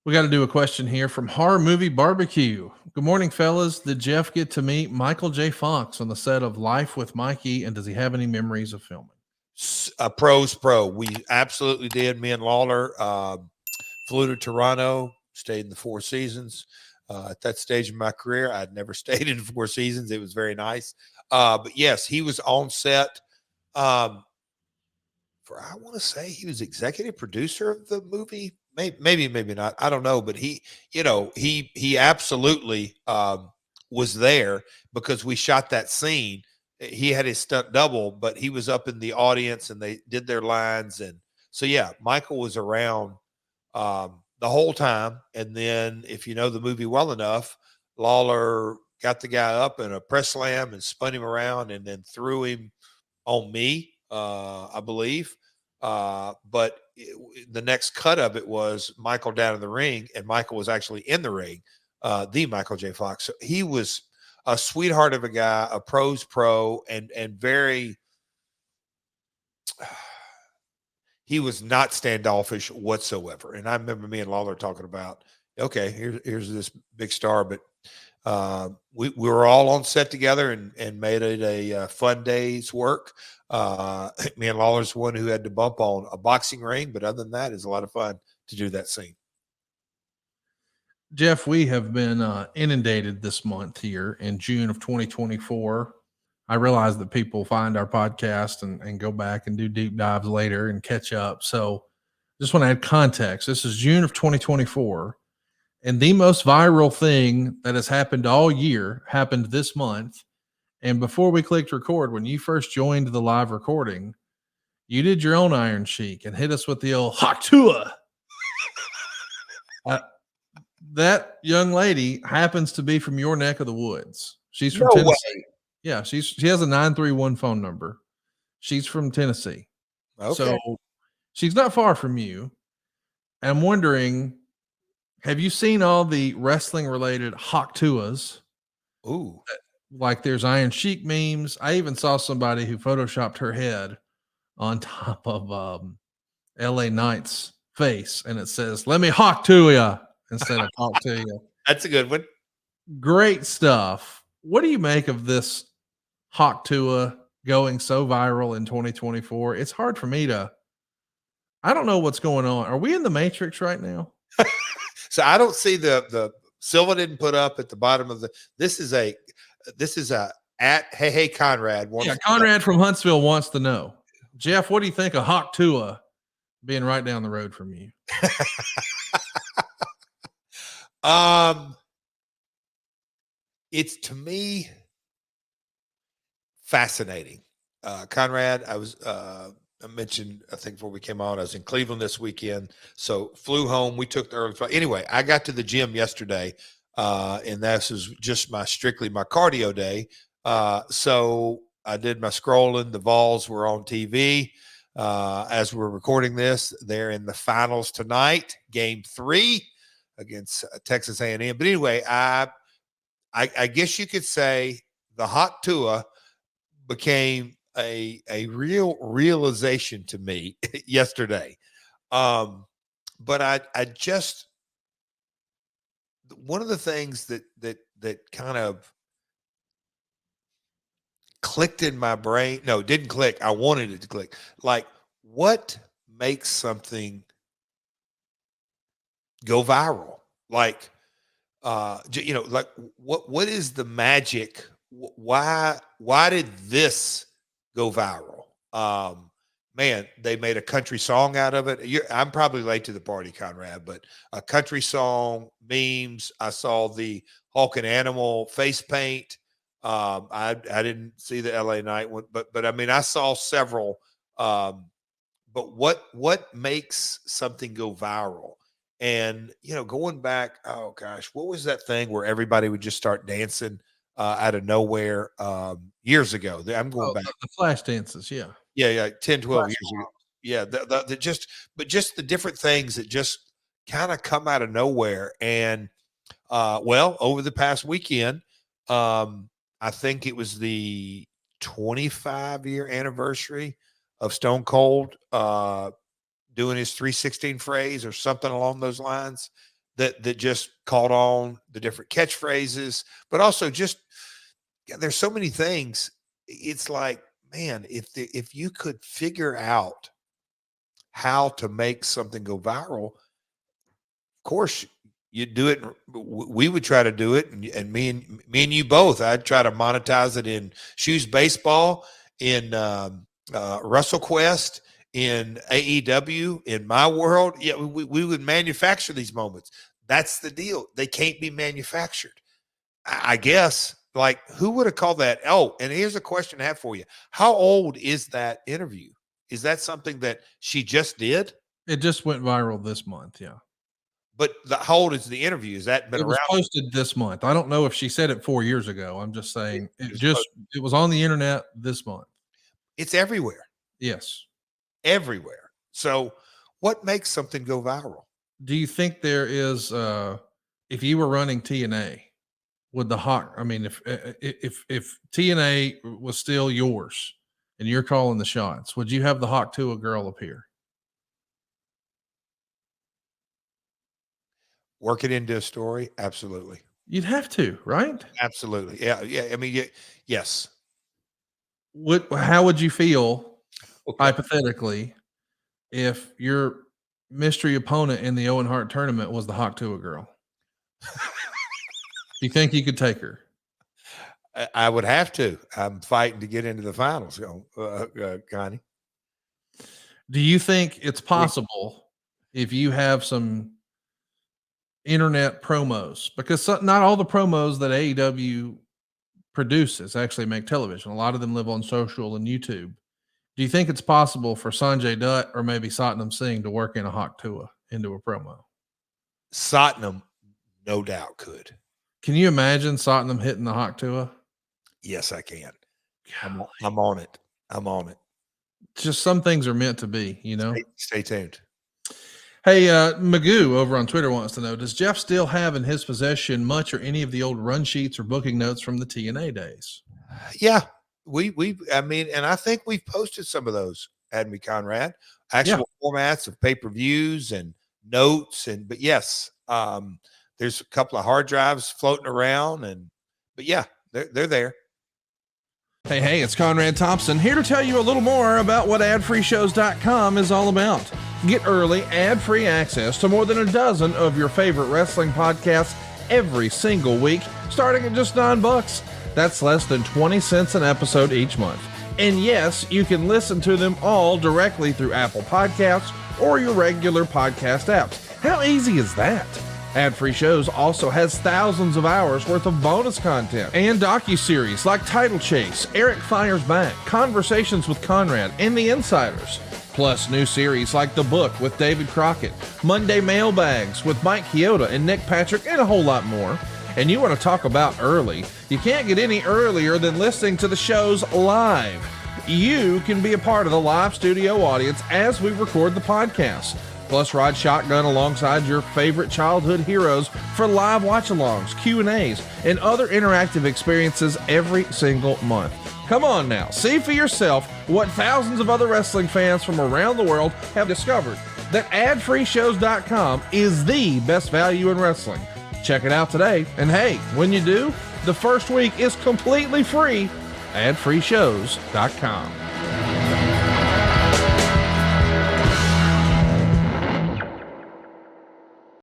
We got to do a question here from Horror Movie Barbecue. Good morning, fellas. Did Jeff get to meet Michael J. Fox on the set of Life with Mikey? And does he have any memories of filming? Pros pro. We absolutely did. Me and Lawler flew to Toronto, stayed in the Four Seasons. At that stage of my career, I'd never stayed in Four Seasons. It was very nice. But yes, he was on set. I want to say he was executive producer of the movie. Maybe not. I don't know. But he absolutely was there because we shot that scene. He had his stunt double, but he was up in the audience and they did their lines. And so, yeah, Michael was around the whole time. And then if you know the movie well enough, Lawler got the guy up in a press slam and spun him around and then threw him on me, I believe. But the next cut of it was Michael down in the ring, and Michael was actually in the ring, the Michael J. Fox. So he was a sweetheart of a guy, a pro's pro, and very. He was not standoffish whatsoever. And I remember me and Lawler talking about, okay, here's this big star, but we were all on set together and made it a fun day's work. Me and Lawler's one who had to bump on a boxing ring, but other than that, it's a lot of fun to do that scene. Jeff, we have been inundated this month here in June of 2024. I realize that people find our podcast and go back and do deep dives later and catch up. So just want to add context. This is June of 2024. And the most viral thing that has happened all year happened this month. And before we clicked record, when you first joined the live recording, you did your own Iron Sheik and hit us with the old Hawk Tuah. That young lady happens to be from your neck of the woods. She's from Tennessee. Way. Yeah, she has a 931 phone number. She's from Tennessee. Okay. So she's not far from you. I'm wondering, have you seen all the wrestling related Hawk Tuahs? Ooh. Like there's Iron Sheik memes. I even saw somebody who photoshopped her head on top of LA Knight's face, and it says, "Let me Hawk to you," instead of Hawk to you. That's a good one. Great stuff. What do you make of this Hawk Tuah going so viral in 2024? It's hard for me to. I don't know what's going on. Are we in the Matrix right now? So I don't see the Silva didn't put up at the bottom of the. This is a at hey Conrad. Yeah, Conrad from Huntsville wants to know, Jeff, what do you think of Hawk Tuah being right down the road from you? It's to me fascinating. Conrad, I mentioned, I think before we came on, I was in Cleveland this weekend. So flew home. We took the early flight. Anyway, I got to the gym yesterday, and this is just strictly my cardio day. So I did my scrolling. The Vols were on TV. As we're recording this, they're in the finals tonight, game 3 against Texas A&M. But anyway, I guess you could say the Hawk Tuah became a real realization to me yesterday. But I just, one of the things that kind of clicked in my brain, no, it didn't click. I wanted it to click. Like, what makes something go viral? Like, like what is the magic? Why did this go viral? Man, they made a country song out of it. I'm probably late to the party, Conrad, but a country song, memes. I saw the Hawk and Animal face paint. I didn't see the LA Knight one, but I mean, I saw several. But what makes something go viral? And going back, oh gosh, what was that thing where everybody would just start dancing out of nowhere years ago? I'm going back. The flash dances, yeah. Yeah, 10, 12 years ago. Yeah, but just the different things that just kind of come out of nowhere. And over the past weekend, I think it was the 25-year anniversary of Stone Cold doing his 316 phrase or something along those lines. that just caught on, the different catchphrases, but also just there's so many things. It's like, man, if you could figure out how to make something go viral, of course you do it. We would try to do it, and me and you both. I'd try to monetize it in Shoes Baseball, in WrestleQuest, in AEW, in my world. Yeah, we would manufacture these moments. That's the deal. They can't be manufactured. I guess. Like, who would have called that? Oh, and here's a question I have for you. How old is that interview? Is that something that she just did? It just went viral this month. Yeah. But how old is the interview? Has that been It was around? posted this month. I don't know if she said it 4 years ago. I'm just saying it was on the internet this month. It's everywhere. Yes. Everywhere. So what makes something go viral? Do you think there is, if you were running TNA, would the Hawk, I mean, if TNA was still yours and you're calling the shots, would you have the Hawk Tuah girl appear? Work it into a story? Absolutely. You'd have to, right? Absolutely. Yeah. Yeah. I mean, yes. How would you feel hypothetically if your mystery opponent in the Owen Hart tournament was the Hawk Tuah girl? Do you think you could take her? I would have to. I'm fighting to get into the finals, Connie. Do you think it's possible if you have some internet promos? Because not all the promos that AEW produces actually make television. A lot of them live on social and YouTube. Do you think it's possible for Sanjay Dutt or maybe Satnam Singh to work in a Hawk Tuah into a promo? Satnam, no doubt, could. Can you imagine Satnam hitting the Hawk Tuah? Yes, I can. I'm on it. I'm on it. Just some things are meant to be, you know. Stay tuned. Hey, Magoo over on Twitter wants to know, does Jeff still have in his possession much or any of the old run sheets or booking notes from the TNA days? Yeah, I mean, and I think we've posted some of those, hadn't we, Conrad? Actual formats of pay-per-views and notes, but yes, there's a couple of hard drives floating around, but yeah, they're there. Hey, it's Conrad Thompson here to tell you a little more about what AdFreeShows.com is all about. Get early, ad-free access to more than a dozen of your favorite wrestling podcasts every single week, starting at just $9. That's less than 20 cents an episode each month. And yes, you can listen to them all directly through Apple Podcasts or your regular podcast apps. How easy is that? Ad-Free Shows also has thousands of hours worth of bonus content and docuseries like Title Chase, Eric Fires Back, Conversations with Conrad, and The Insiders. Plus new series like The Book with David Crockett, Monday Mailbags with Mike Chioda and Nick Patrick, and a whole lot more. And you want to talk about early? You can't get any earlier than listening to the shows live. You can be a part of the live studio audience as we record the podcast. Plus, ride shotgun alongside your favorite childhood heroes for live watch-alongs, Q&As, and other interactive experiences every single month. Come on now, see for yourself what thousands of other wrestling fans from around the world have discovered, that AdFreeShows.com is the best value in wrestling. Check it out today, and hey, when you do, the first week is completely free. AdFreeShows.com.